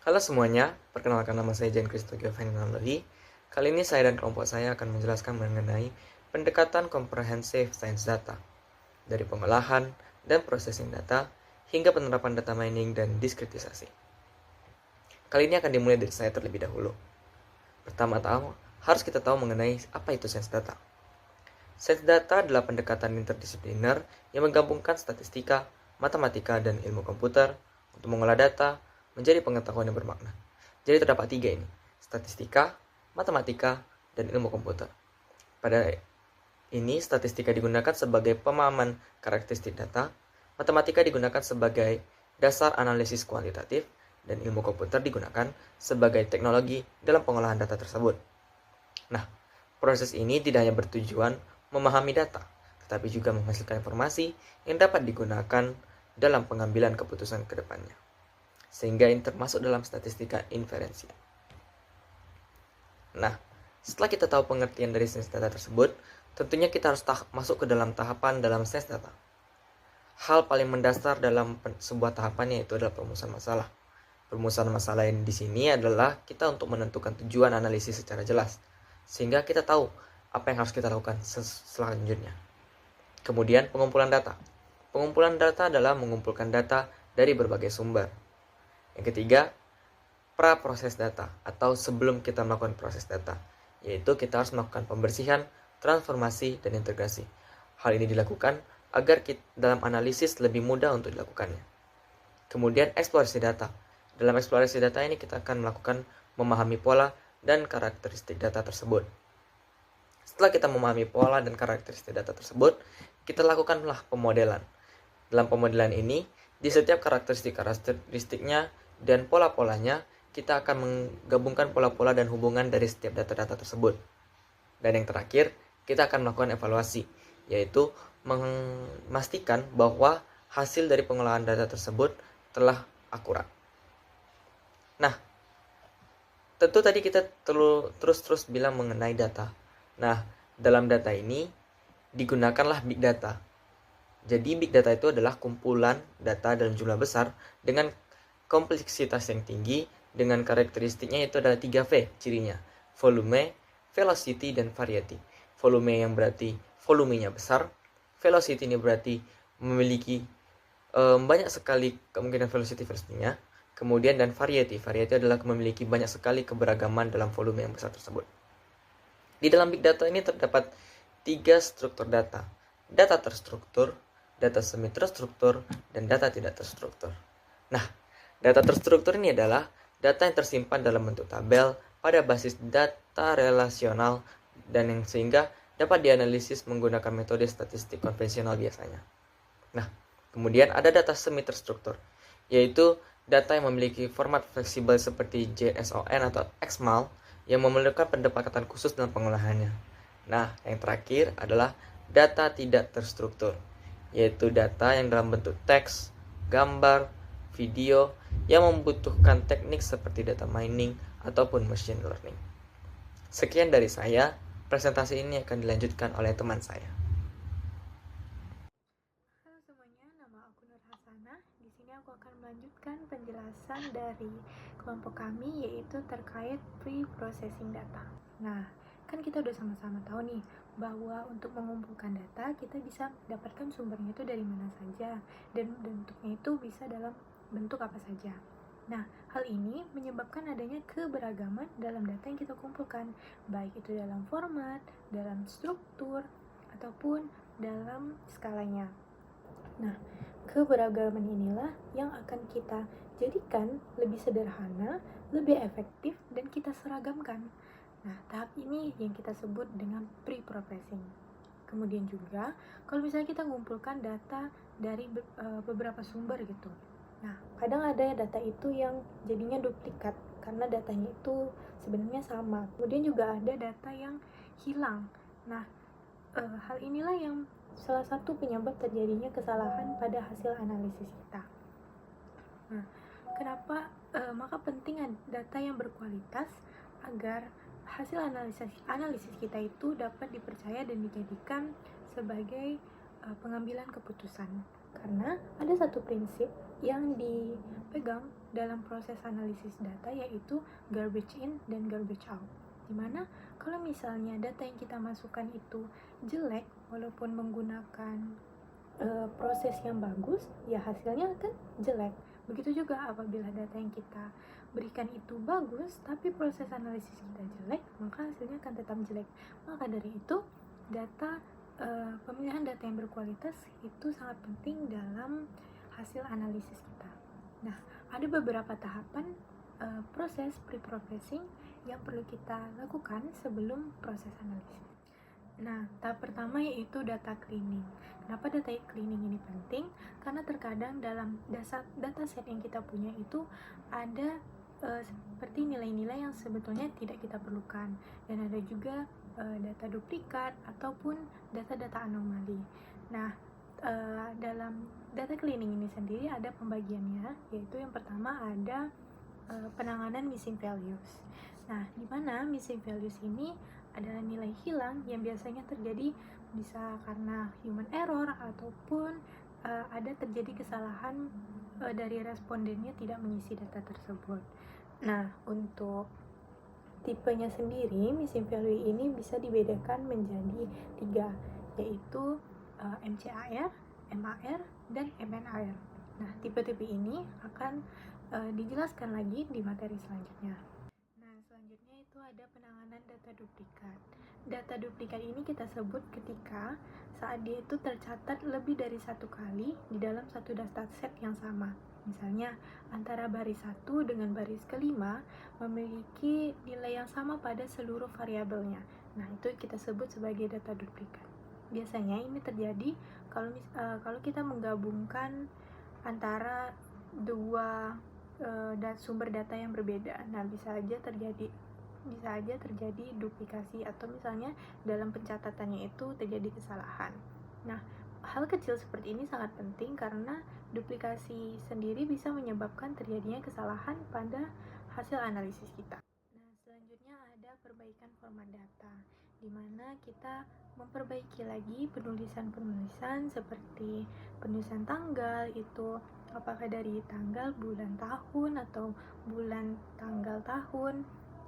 Halo semuanya, perkenalkan nama saya Jan Kristo Giovanni Namdoli. Kali ini saya dan kelompok saya akan menjelaskan mengenai pendekatan komprehensif sains data, dari pengolahan dan processing data hingga penerapan data mining dan diskritisasi. Kali ini akan dimulai dari saya terlebih dahulu. Pertama-tama, harus kita tahu mengenai apa itu sains data. Sains data adalah pendekatan interdisipliner yang menggabungkan statistika, matematika, dan ilmu komputer untuk mengolah data menjadi pengetahuan yang bermakna. Jadi terdapat 3 ini, statistika, matematika, dan ilmu komputer. Pada ini, statistika digunakan sebagai pemahaman karakteristik data, matematika digunakan sebagai dasar analisis kuantitatif, dan ilmu komputer digunakan sebagai teknologi dalam pengolahan data tersebut. Nah, proses ini tidak hanya bertujuan memahami data, tetapi juga menghasilkan informasi yang dapat digunakan dalam pengambilan keputusan ke depannya, sehingga ini termasuk dalam statistika inferensi. Nah, setelah kita tahu pengertian dari sains data tersebut, tentunya kita harus masuk ke dalam tahapan dalam sains data. Hal paling mendasar dalam sebuah tahapan yaitu adalah perumusan masalah. Perumusan masalah ini di sini adalah kita untuk menentukan tujuan analisis secara jelas, sehingga kita tahu apa yang harus kita lakukan selanjutnya. Kemudian pengumpulan data. Pengumpulan data adalah mengumpulkan data dari berbagai sumber. Yang ketiga, pra-proses data atau sebelum kita melakukan proses data, yaitu kita harus melakukan pembersihan, transformasi, dan integrasi. Hal ini dilakukan agar dalam analisis lebih mudah untuk dilakukannya. Kemudian eksplorasi data. Dalam eksplorasi data ini kita akan melakukan memahami pola dan karakteristik data tersebut. Setelah kita memahami pola dan karakteristik data tersebut, kita lakukanlah pemodelan. Dalam pemodelan ini, di setiap karakteristiknya dan pola-polanya, kita akan menggabungkan pola-pola dan hubungan dari setiap data-data tersebut. Dan yang terakhir, kita akan melakukan evaluasi, yaitu memastikan bahwa hasil dari pengolahan data tersebut telah akurat. Nah, tentu tadi kita terus bilang mengenai data. Nah, dalam data ini digunakanlah big data. Jadi big data itu adalah kumpulan data dalam jumlah besar dengan kompleksitas yang tinggi dengan karakteristiknya itu adalah 3V cirinya. Volume, velocity, dan variety. Volume yang berarti volumenya besar. Velocity ini berarti memiliki banyak sekali kemungkinan velocity-nya. Kemudian dan variety adalah memiliki banyak sekali keberagaman dalam volume yang besar tersebut. Di dalam big data ini terdapat 3 struktur data. Data terstruktur, data semi terstruktur, dan data tidak terstruktur. Nah, data terstruktur ini adalah data yang tersimpan dalam bentuk tabel pada basis data relasional dan yang sehingga dapat dianalisis menggunakan metode statistik konvensional biasanya. Nah, kemudian ada data semi terstruktur, yaitu data yang memiliki format fleksibel seperti JSON atau XML yang memerlukan pendekatan khusus dalam pengolahannya. Nah, yang terakhir adalah data tidak terstruktur, yaitu data yang dalam bentuk teks, gambar, video yang membutuhkan teknik seperti data mining ataupun machine learning. Sekian dari saya, presentasi ini akan dilanjutkan oleh teman saya. Halo semuanya, nama aku Nur Hasanah. Di sini aku akan melanjutkan penjelasan dari kelompok kami yaitu terkait pre-processing data. Nah, kan kita udah sama-sama tahu nih bahwa untuk mengumpulkan data kita bisa dapatkan sumbernya itu dari mana saja dan bentuknya itu bisa dalam bentuk apa saja. Nah, hal ini menyebabkan adanya keberagaman dalam data yang kita kumpulkan, baik itu dalam format, dalam struktur, ataupun dalam skalanya. Nah, keberagaman inilah yang akan kita jadikan lebih sederhana, lebih efektif, dan kita seragamkan. Nah, tahap ini yang kita sebut dengan pre-processing. Kemudian juga, kalau misalnya kita mengumpulkan data dari beberapa sumber gitu. Nah, kadang ada data itu yang jadinya duplikat karena datanya itu sebenarnya sama. Kemudian juga ada data yang hilang. Nah, hal inilah yang salah satu penyebab terjadinya kesalahan pada hasil analisis kita. Nah, kenapa maka penting data yang berkualitas agar hasil analisis kita itu dapat dipercaya dan dijadikan sebagai pengambilan keputusan. Karena ada satu prinsip yang dipegang dalam proses analisis data, yaitu garbage in dan garbage out. Dimana kalau misalnya data yang kita masukkan itu jelek, walaupun menggunakan proses yang bagus, ya hasilnya akan jelek. Begitu juga apabila data yang kita berikan itu bagus, tapi proses analisis kita jelek, maka hasilnya akan tetap jelek. Maka dari itu, pemilihan data yang berkualitas itu sangat penting dalam hasil analisis kita. Nah, ada beberapa tahapan proses pre-processing yang perlu kita lakukan sebelum proses analisis. Nah, tahap pertama yaitu data cleaning. Kenapa data cleaning ini penting? Karena terkadang dalam dataset yang kita punya itu ada seperti nilai-nilai yang sebetulnya tidak kita perlukan, dan ada juga data duplikat ataupun data-data anomali. Nah, dalam data cleaning ini sendiri ada pembagiannya, yaitu yang pertama ada penanganan missing values. Nah, di mana missing values ini adalah nilai hilang yang biasanya terjadi bisa karena human error ataupun ada terjadi kesalahan dari respondennya tidak mengisi data tersebut. Nah, untuk tipenya sendiri, missing value ini bisa dibedakan menjadi 3, yaitu MCAR, MAR, dan MNAR. Nah, tipe-tipe ini akan dijelaskan lagi di materi selanjutnya. Nah, selanjutnya itu ada penanganan data duplikat. Data duplikat ini kita sebut ketika saat dia itu tercatat lebih dari satu kali di dalam satu dataset yang sama. Misalnya, antara baris 1 dengan baris kelima memiliki nilai yang sama pada seluruh variabelnya. Nah, itu kita sebut sebagai data duplikat. Biasanya ini terjadi kalau kita menggabungkan antara dua sumber data yang berbeda. Nah, bisa aja terjadi duplikasi, atau misalnya dalam pencatatannya itu terjadi kesalahan. Nah, hal kecil seperti ini sangat penting karena duplikasi sendiri bisa menyebabkan terjadinya kesalahan pada hasil analisis kita. Nah, selanjutnya ada perbaikan format data, di mana kita memperbaiki lagi penulisan seperti penulisan tanggal, itu apakah dari tanggal, bulan, tahun, atau bulan, tanggal, tahun.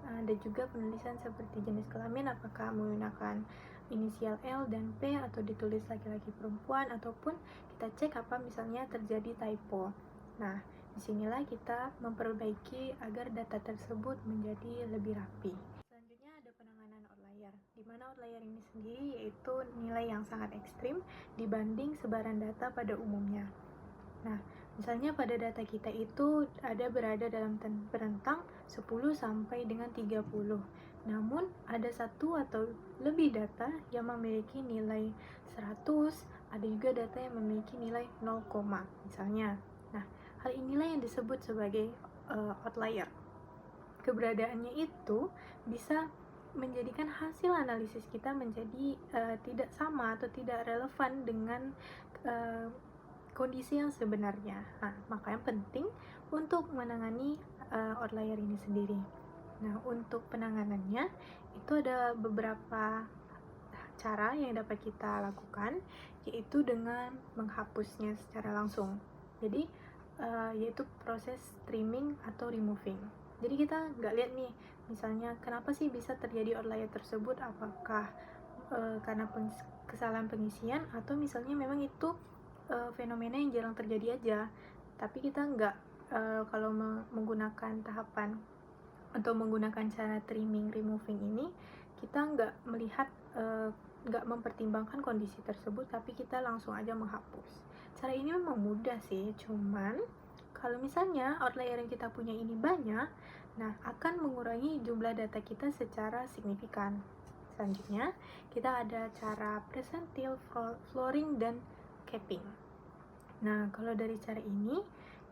Ada juga penulisan seperti jenis kelamin, apakah menggunakan inisial L dan P atau ditulis laki-laki perempuan, ataupun kita cek apa misalnya terjadi typo. Nah, disinilah kita memperbaiki agar data tersebut menjadi lebih rapi. Selanjutnya ada penanganan outlier, di mana outlier ini sendiri yaitu nilai yang sangat ekstrim dibanding sebaran data pada umumnya. Nah, misalnya pada data kita itu ada berada dalam rentang 10 sampai dengan 30. Namun, ada satu atau lebih data yang memiliki nilai 100, ada juga data yang memiliki nilai 0, misalnya. Nah, hal inilah yang disebut sebagai outlier. Keberadaannya itu bisa menjadikan hasil analisis kita menjadi tidak sama atau tidak relevan dengan kondisi yang sebenarnya. Nah, makanya penting untuk menangani outlier ini sendiri. Nah, untuk penanganannya itu ada beberapa cara yang dapat kita lakukan, yaitu dengan menghapusnya secara langsung. Jadi, yaitu proses trimming atau removing. Jadi kita nggak lihat nih, misalnya kenapa sih bisa terjadi outlier tersebut, apakah karena kesalahan pengisian atau misalnya memang itu fenomena yang jarang terjadi aja. Tapi kita nggak kalau menggunakan tahapan atau menggunakan cara trimming removing ini, kita nggak melihat nggak mempertimbangkan kondisi tersebut, tapi kita langsung aja menghapus. Cara ini memang mudah sih, cuman kalau misalnya outlier yang kita punya ini banyak, nah akan mengurangi jumlah data kita secara signifikan. Selanjutnya, kita ada cara percentile, flooring, dan capping. Nah, kalau dari cara ini,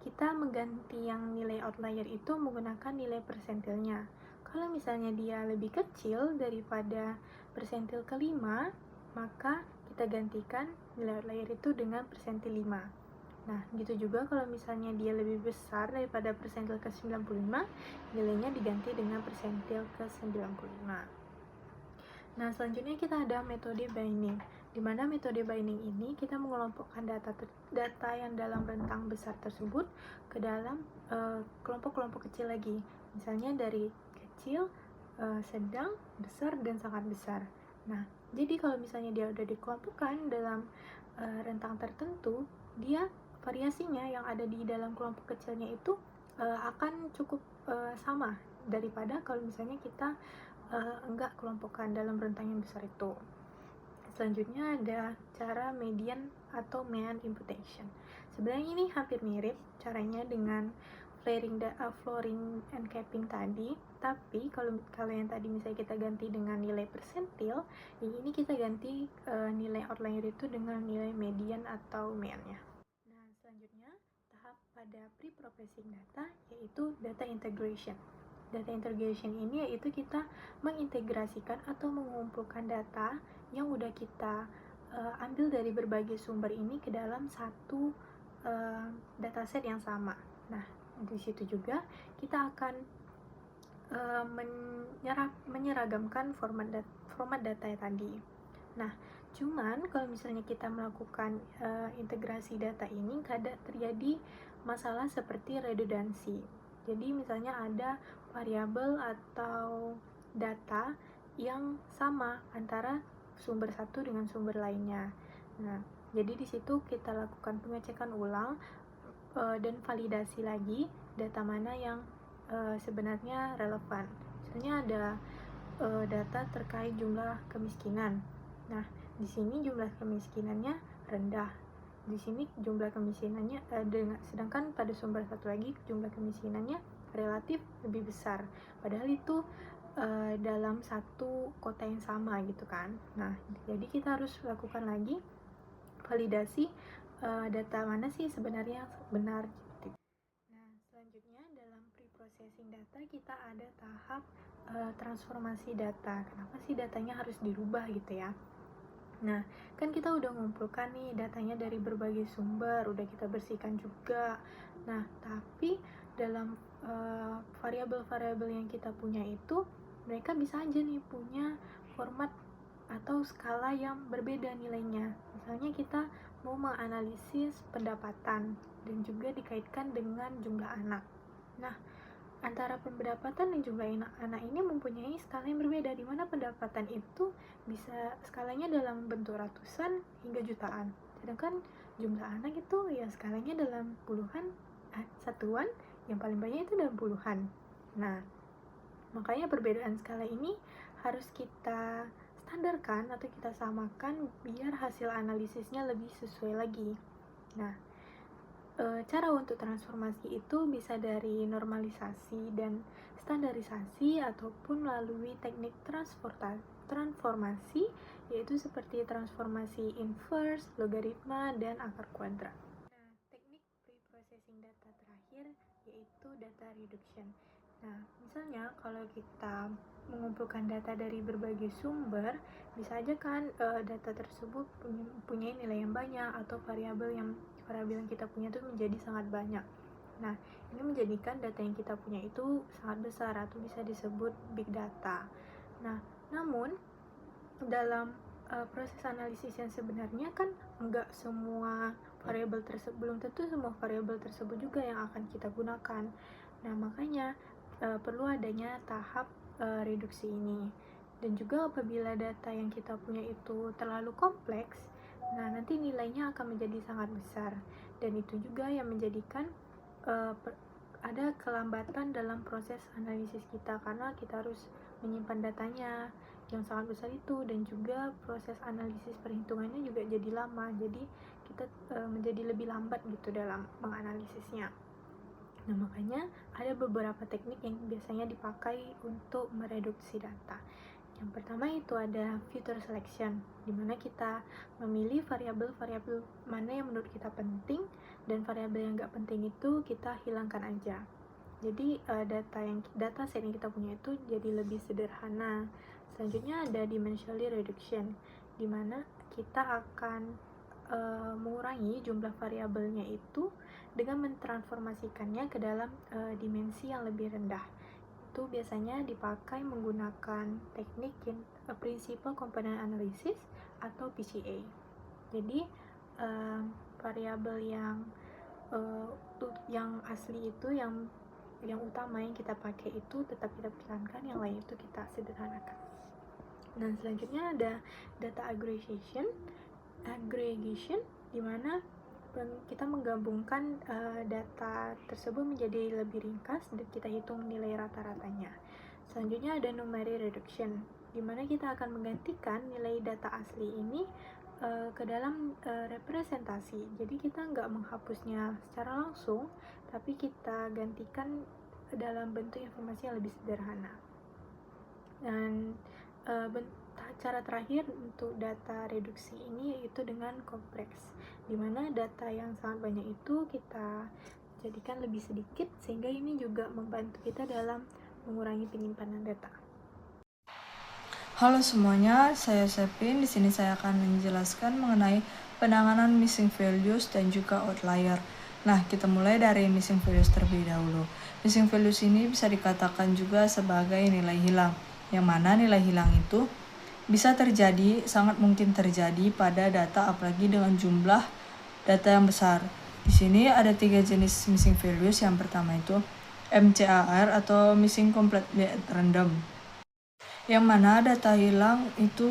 kita mengganti yang nilai outlier itu menggunakan nilai persentilnya. Kalau misalnya dia lebih kecil daripada persentil kelima, maka kita gantikan nilai outlier itu dengan persentil 5. Nah, gitu juga kalau misalnya dia lebih besar daripada persentil ke-95, nilainya diganti dengan persentil ke-95. Nah, selanjutnya kita ada metode binding, Di mana metode binding ini kita mengelompokkan data yang dalam rentang besar tersebut ke dalam kelompok-kelompok kecil lagi. Misalnya dari kecil, sedang, besar, dan sangat besar. Nah, jadi kalau misalnya dia udah dikelompokkan dalam rentang tertentu, dia variasinya yang ada di dalam kelompok kecilnya itu akan cukup sama daripada kalau misalnya kita enggak kelompokkan dalam rentang yang besar itu. Selanjutnya ada cara median atau mean imputation. Sebenarnya ini hampir mirip caranya dengan flooring and capping tadi, tapi kalau yang tadi misalnya kita ganti dengan nilai persentil, yang ini kita ganti nilai outlier itu dengan nilai median atau mean-nya. Nah, selanjutnya tahap pada pre-processing data yaitu data integration. Data integration ini yaitu kita mengintegrasikan atau mengumpulkan data yang udah kita ambil dari berbagai sumber ini ke dalam satu dataset yang sama. Nah, di situ juga kita akan menyeragamkan format data tadi. Nah, cuman kalau misalnya kita melakukan integrasi data ini kadang terjadi masalah seperti redundansi. Jadi misalnya ada variabel atau data yang sama antara sumber satu dengan sumber lainnya. Nah, jadi di situ kita lakukan pengecekan ulang dan validasi lagi data mana yang sebenarnya relevan. Misalnya ada data terkait jumlah kemiskinan. Nah, di sini jumlah kemiskinannya rendah. Di sini jumlah kemiskinannya sedangkan pada sumber satu lagi jumlah kemiskinannya relatif lebih besar. Padahal itu dalam satu kota yang sama gitu kan. Nah, jadi kita harus lakukan lagi validasi data mana sih sebenarnya benar. Nah, selanjutnya dalam pre-processing data kita ada tahap transformasi data. Kenapa sih datanya harus dirubah gitu ya? Nah, kan kita udah ngumpulkan nih datanya dari berbagai sumber, udah kita bersihkan juga. Nah, tapi dalam variabel-variabel yang kita punya itu, mereka bisa aja nih punya format atau skala yang berbeda nilainya. Misalnya kita mau menganalisis pendapatan dan juga dikaitkan dengan jumlah anak. Nah, antara pendapatan dan jumlah anak ini mempunyai skala yang berbeda, di mana pendapatan itu bisa skalanya dalam bentuk ratusan hingga jutaan, sedangkan jumlah anak itu ya skalanya dalam puluhan satuan, yang paling banyak itu dalam puluhan. Nah, makanya perbedaan skala ini harus kita standarkan atau kita samakan biar hasil analisisnya lebih sesuai lagi. Nah, cara untuk transformasi itu bisa dari normalisasi dan standarisasi ataupun melalui teknik transformasi, yaitu seperti transformasi inverse, logaritma, dan akar kuadrat. Nah, teknik pre-processing data terakhir yaitu data reduction. Nah, misalnya kalau kita mengumpulkan data dari berbagai sumber, bisa aja kan data tersebut punya nilai yang banyak atau variabel yang kita punya itu menjadi sangat banyak. Nah, ini menjadikan data yang kita punya itu sangat besar atau bisa disebut big data. Nah, namun dalam proses analisis yang sebenarnya kan enggak semua variabel tersebut, belum tentu semua variabel tersebut juga yang akan kita gunakan. Nah, makanya perlu adanya tahap reduksi ini. Dan juga apabila data yang kita punya itu terlalu kompleks, nah nanti nilainya akan menjadi sangat besar, dan itu juga yang menjadikan ada kelambatan dalam proses analisis kita karena kita harus menyimpan datanya yang sangat besar itu, dan juga proses analisis perhitungannya juga jadi lama, jadi kita menjadi lebih lambat gitu dalam menganalisisnya. Nah, makanya ada beberapa teknik yang biasanya dipakai untuk mereduksi data. Yang pertama itu ada filter selection, di mana kita memilih variabel-variabel mana yang menurut kita penting, dan variabel yang nggak penting itu kita hilangkan aja. Jadi data set yang kita punya itu jadi lebih sederhana. Selanjutnya ada dimensionally reduction, di mana kita akan mengurangi jumlah variabelnya itu dengan mentransformasikannya ke dalam dimensi yang lebih rendah. itu biasanya dipakai menggunakan teknik Principal Component Analysis atau PCA. Jadi variabel yang asli itu yang utama yang kita pakai itu tetap kita pertahankan, yang lain itu kita sederhanakan. Dan selanjutnya ada data aggregation di mana kita menggabungkan data tersebut menjadi lebih ringkas dan kita hitung nilai rata-ratanya. Selanjutnya ada numeric reduction, di mana kita akan menggantikan nilai data asli ini ke dalam representasi. Jadi kita nggak menghapusnya secara langsung, tapi kita gantikan dalam bentuk informasi yang lebih sederhana. Dan cara terakhir untuk data reduksi ini yaitu dengan kompleks, di mana data yang sangat banyak itu kita jadikan lebih sedikit, sehingga ini juga membantu kita dalam mengurangi penyimpanan data. Halo semuanya, saya Sepin. Di sini saya akan menjelaskan mengenai penanganan missing values dan juga outlier. Nah, kita mulai dari missing values terlebih dahulu. Missing values ini bisa dikatakan juga sebagai nilai hilang, yang mana nilai hilang itu bisa terjadi, sangat mungkin terjadi pada data apalagi dengan jumlah data yang besar. Di sini ada 3 jenis missing values. Yang pertama itu MCAR atau missing completely at random, yang mana data hilang itu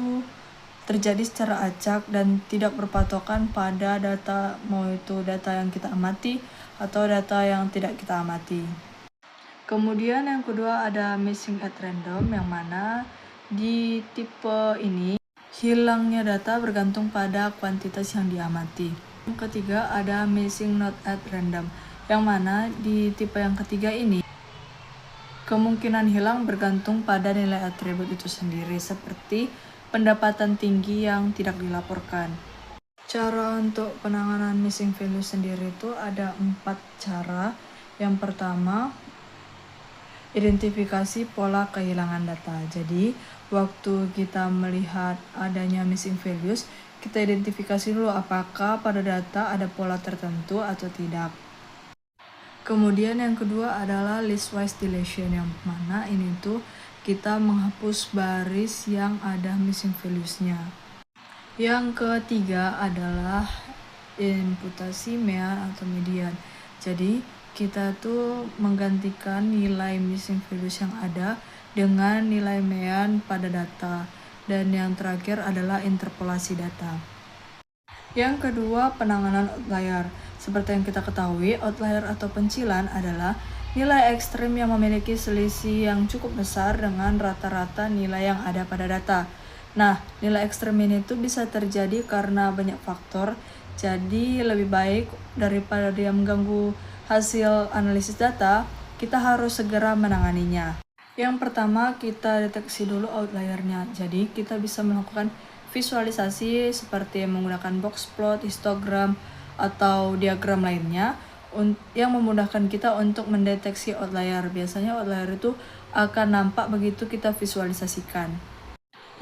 terjadi secara acak dan tidak berpatokan pada data, mau itu data yang kita amati atau data yang tidak kita amati. Kemudian yang kedua ada missing at random, yang mana di tipe ini hilangnya data bergantung pada kuantitas yang diamati. Yang ketiga ada missing not at random, yang mana di tipe yang ketiga ini kemungkinan hilang bergantung pada nilai atribut itu sendiri, seperti pendapatan tinggi yang tidak dilaporkan. Cara untuk penanganan missing value sendiri itu ada 4 cara. Yang pertama, identifikasi pola kehilangan data. Jadi, waktu kita melihat adanya missing values, kita identifikasi dulu apakah pada data ada pola tertentu atau tidak. Kemudian yang kedua adalah listwise deletion, yang mana ini tuh kita menghapus baris yang ada missing values-nya. Yang ketiga adalah imputasi mean atau median. Jadi kita tuh menggantikan nilai missing values yang ada dengan nilai mean pada data. Dan yang terakhir adalah interpolasi data. Yang kedua, penanganan outlier. Seperti yang kita ketahui, outlier atau pencilan adalah nilai ekstrim yang memiliki selisih yang cukup besar dengan rata-rata nilai yang ada pada data. Nah, nilai ekstrim ini tuh bisa terjadi karena banyak faktor, jadi lebih baik daripada dia mengganggu hasil analisis data, kita harus segera menanganinya. Yang pertama, kita deteksi dulu outliernya. Jadi, kita bisa melakukan visualisasi seperti menggunakan box plot, histogram, atau diagram lainnya yang memudahkan kita untuk mendeteksi outlier. Biasanya outlier itu akan nampak begitu kita visualisasikan.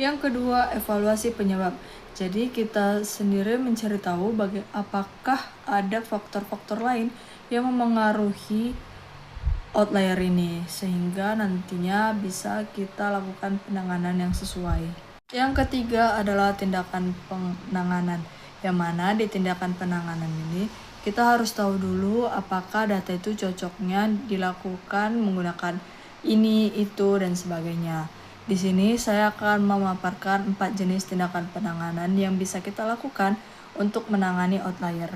Yang kedua, evaluasi penyebab. Jadi kita sendiri mencari tahu apakah ada faktor-faktor lain yang memengaruhi outlier ini, sehingga nantinya bisa kita lakukan penanganan yang sesuai. Yang ketiga adalah tindakan penanganan, yang mana di tindakan penanganan ini kita harus tahu dulu apakah data itu cocoknya dilakukan menggunakan ini, itu, dan sebagainya. Di sini saya akan memaparkan 4 jenis tindakan penanganan yang bisa kita lakukan untuk menangani outlier.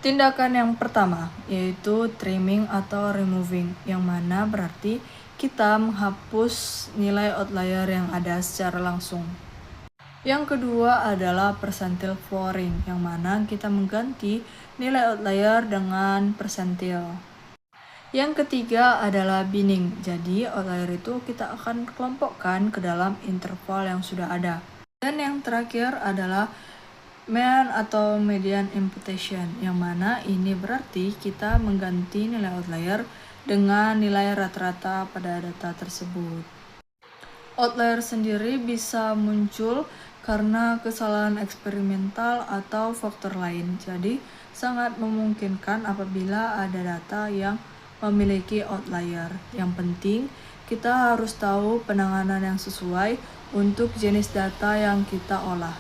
Tindakan yang pertama yaitu trimming atau removing, yang mana berarti kita menghapus nilai outlier yang ada secara langsung. Yang kedua adalah percentile flooring, yang mana kita mengganti nilai outlier dengan percentile. Yang ketiga adalah binning, jadi outlier itu kita akan kelompokkan ke dalam interval yang sudah ada. Dan yang terakhir adalah mean atau median imputation, yang mana ini berarti kita mengganti nilai outlier dengan nilai rata-rata pada data tersebut. Outlier sendiri bisa muncul karena kesalahan eksperimental atau faktor lain, jadi sangat memungkinkan apabila ada data yang memiliki outlier. Yang penting, kita harus tahu penanganan yang sesuai untuk jenis data yang kita olah.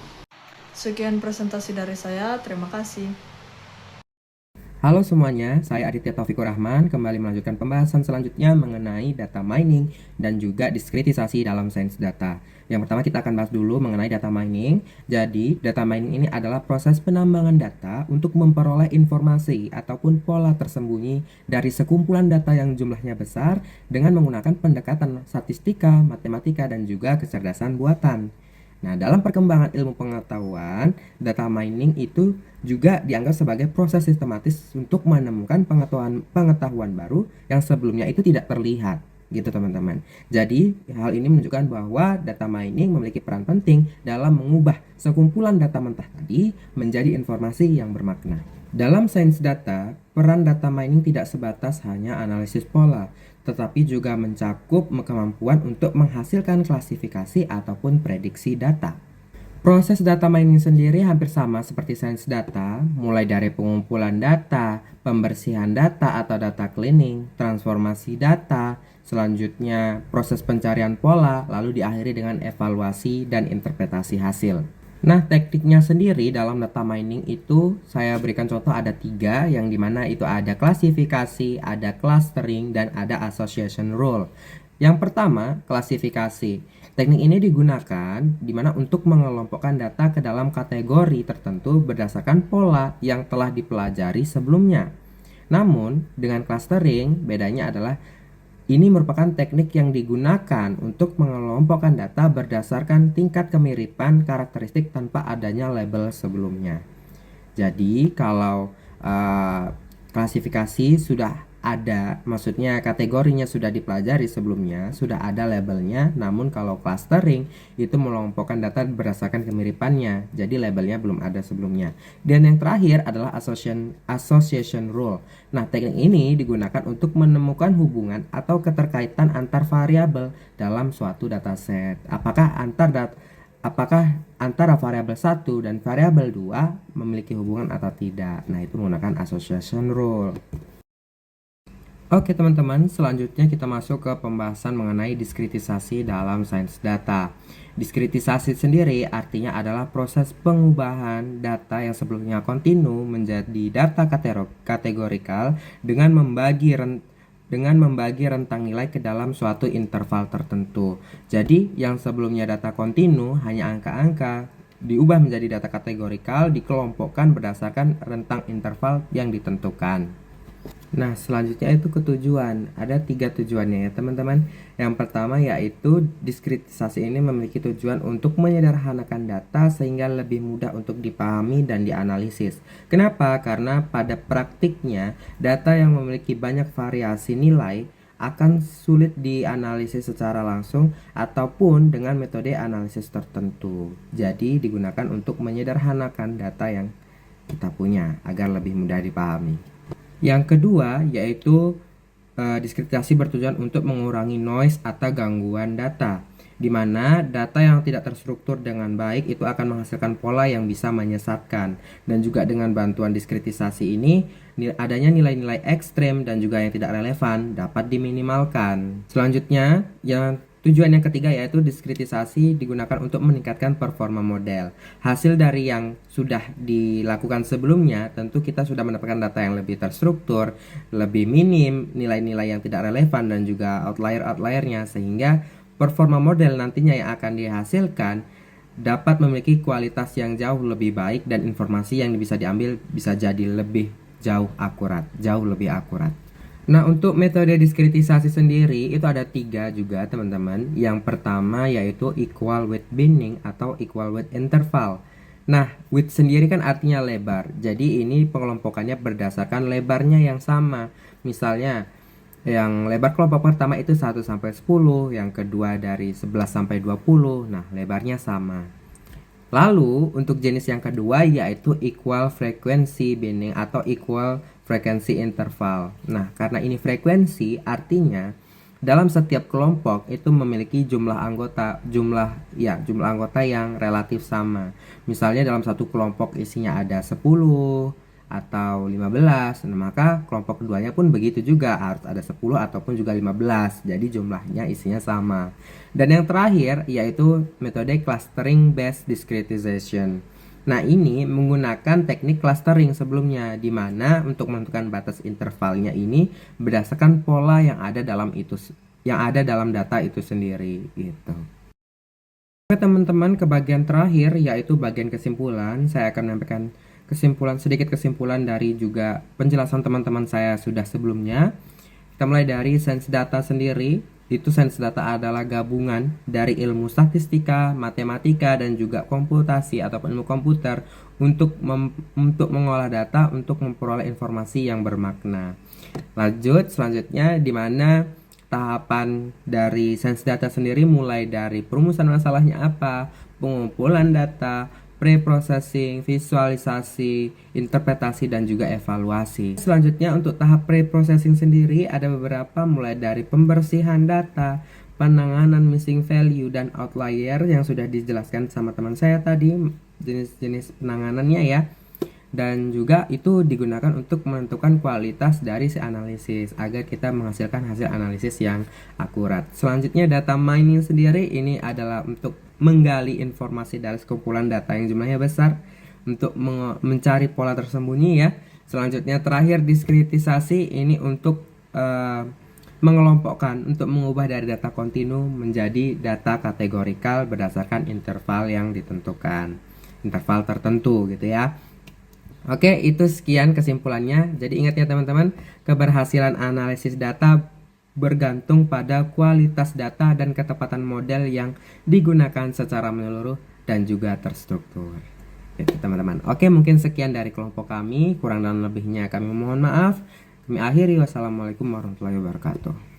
Sekian presentasi dari saya, terima kasih. Halo semuanya, saya Aditya Taufikur Rahman kembali melanjutkan pembahasan selanjutnya mengenai data mining dan juga diskritisasi dalam sains data. Yang pertama kita akan bahas dulu mengenai data mining. Jadi, data mining ini adalah proses penambangan data untuk memperoleh informasi ataupun pola tersembunyi dari sekumpulan data yang jumlahnya besar dengan menggunakan pendekatan statistika, matematika, dan juga kecerdasan buatan. Nah, dalam perkembangan ilmu pengetahuan, data mining itu juga dianggap sebagai proses sistematis untuk menemukan pengetahuan baru yang sebelumnya itu tidak terlihat, gitu teman-teman. Jadi, hal ini menunjukkan bahwa data mining memiliki peran penting dalam mengubah sekumpulan data mentah tadi menjadi informasi yang bermakna. Dalam sains data, peran data mining tidak sebatas hanya analisis pola, tetapi juga mencakup kemampuan untuk menghasilkan klasifikasi ataupun prediksi data. Proses data mining sendiri hampir sama seperti sains data, mulai dari pengumpulan data, pembersihan data atau data cleaning, transformasi data, selanjutnya proses pencarian pola, lalu diakhiri dengan evaluasi dan interpretasi hasil. Nah, tekniknya sendiri dalam data mining itu saya berikan contoh ada 3, yang dimana itu ada klasifikasi, ada clustering, dan ada association rule. Yang pertama, klasifikasi. Teknik ini digunakan dimana untuk mengelompokkan data ke dalam kategori tertentu berdasarkan pola yang telah dipelajari sebelumnya. Namun, dengan clustering, bedanya adalah ini merupakan teknik yang digunakan untuk mengelompokkan data berdasarkan tingkat kemiripan karakteristik tanpa adanya label sebelumnya. Jadi kalau klasifikasi sudah ada, maksudnya kategorinya sudah dipelajari sebelumnya, sudah ada labelnya. Namun kalau clustering itu mengelompokkan data berdasarkan kemiripannya, jadi labelnya belum ada sebelumnya. Dan yang terakhir adalah association rule. Nah, teknik ini digunakan untuk menemukan hubungan atau keterkaitan antar variabel dalam suatu dataset. Apakah antara variabel 1 dan variabel 2 memiliki hubungan atau tidak. Nah, itu menggunakan association rule. Oke teman-teman, selanjutnya kita masuk ke pembahasan mengenai diskritisasi dalam sains data. Diskritisasi sendiri artinya adalah proses pengubahan data yang sebelumnya kontinu menjadi data kategorikal dengan membagi rentang nilai ke dalam suatu interval tertentu. Jadi, yang sebelumnya data kontinu hanya angka-angka diubah menjadi data kategorikal, dikelompokkan berdasarkan rentang interval yang ditentukan. Nah, selanjutnya itu ketujuan. Ada 3 tujuannya ya teman-teman. Yang pertama yaitu diskritisasi ini memiliki tujuan untuk menyederhanakan data sehingga lebih mudah untuk dipahami dan dianalisis. Kenapa? Karena pada praktiknya data yang memiliki banyak variasi nilai akan sulit dianalisis secara langsung ataupun dengan metode analisis tertentu. Jadi digunakan untuk menyederhanakan data yang kita punya agar lebih mudah dipahami. Yang kedua yaitu diskritisasi bertujuan untuk mengurangi noise atau gangguan data, di mana data yang tidak terstruktur dengan baik itu akan menghasilkan pola yang bisa menyesatkan. Dan juga dengan bantuan diskritisasi ini adanya nilai-nilai ekstrem dan juga yang tidak relevan dapat diminimalkan. Selanjutnya tujuan yang ketiga yaitu diskritisasi digunakan untuk meningkatkan performa model. Hasil dari yang sudah dilakukan sebelumnya, tentu kita sudah mendapatkan data yang lebih terstruktur, lebih minim nilai-nilai yang tidak relevan dan juga outlier-outliernya, sehingga performa model nantinya yang akan dihasilkan dapat memiliki kualitas yang jauh lebih baik dan informasi yang bisa diambil bisa jadi lebih jauh lebih akurat. Nah, untuk metode diskritisasi sendiri itu ada 3 juga teman-teman. Yang pertama yaitu equal width binning atau equal width interval. Nah, width sendiri kan artinya lebar. Jadi ini pengelompokannya berdasarkan lebarnya yang sama. Misalnya yang lebar kelompok pertama itu 1 sampai 10, yang kedua dari 11 sampai 20. Nah, lebarnya sama. Lalu untuk jenis yang kedua yaitu equal frequency binning atau equal frequency interval. Nah, karena ini frekuensi artinya dalam setiap kelompok itu memiliki jumlah anggota yang relatif sama. Misalnya dalam satu kelompok isinya ada 10, atau 15. Nah, maka kelompok keduanya pun begitu juga, harus ada 10 ataupun juga 15. Jadi jumlahnya isinya sama. Dan yang terakhir yaitu metode clustering based discretization. Nah, ini menggunakan teknik clustering sebelumnya, di mana untuk menentukan batas intervalnya ini berdasarkan pola yang ada dalam data itu sendiri gitu. Oke teman-teman, ke bagian terakhir yaitu bagian kesimpulan. Saya akan menyampaikan sedikit kesimpulan dari juga penjelasan teman-teman saya sudah sebelumnya. Kita mulai dari sains data sendiri. Itu sains data adalah gabungan dari ilmu statistika, matematika, dan juga komputasi atau ilmu komputer untuk mengolah data untuk memperoleh informasi yang bermakna. Selanjutnya di mana tahapan dari sains data sendiri mulai dari perumusan masalahnya apa, pengumpulan data, pre-processing, visualisasi, interpretasi, dan juga evaluasi. Selanjutnya untuk tahap pre-processing sendiri ada beberapa, mulai dari pembersihan data, penanganan missing value dan outlier yang sudah dijelaskan sama teman saya tadi, jenis-jenis penanganannya ya. Dan juga itu digunakan untuk menentukan kualitas dari si analisis agar kita menghasilkan hasil analisis yang akurat. Selanjutnya data mining sendiri ini adalah untuk menggali informasi dari sekumpulan data yang jumlahnya besar untuk mencari pola tersembunyi ya. Selanjutnya terakhir diskritisasi, ini untuk mengelompokkan, untuk mengubah dari data kontinu menjadi data kategorikal berdasarkan interval yang ditentukan, interval tertentu gitu ya. Oke, itu sekian kesimpulannya. Jadi ingat ya teman-teman, keberhasilan analisis data bergantung pada kualitas data dan ketepatan model yang digunakan secara menyeluruh dan juga terstruktur. Itu teman-teman. Oke, mungkin sekian dari kelompok kami. Kurang dan lebihnya kami mohon maaf. Kami akhiri. Wassalamualaikum warahmatullahi wabarakatuh.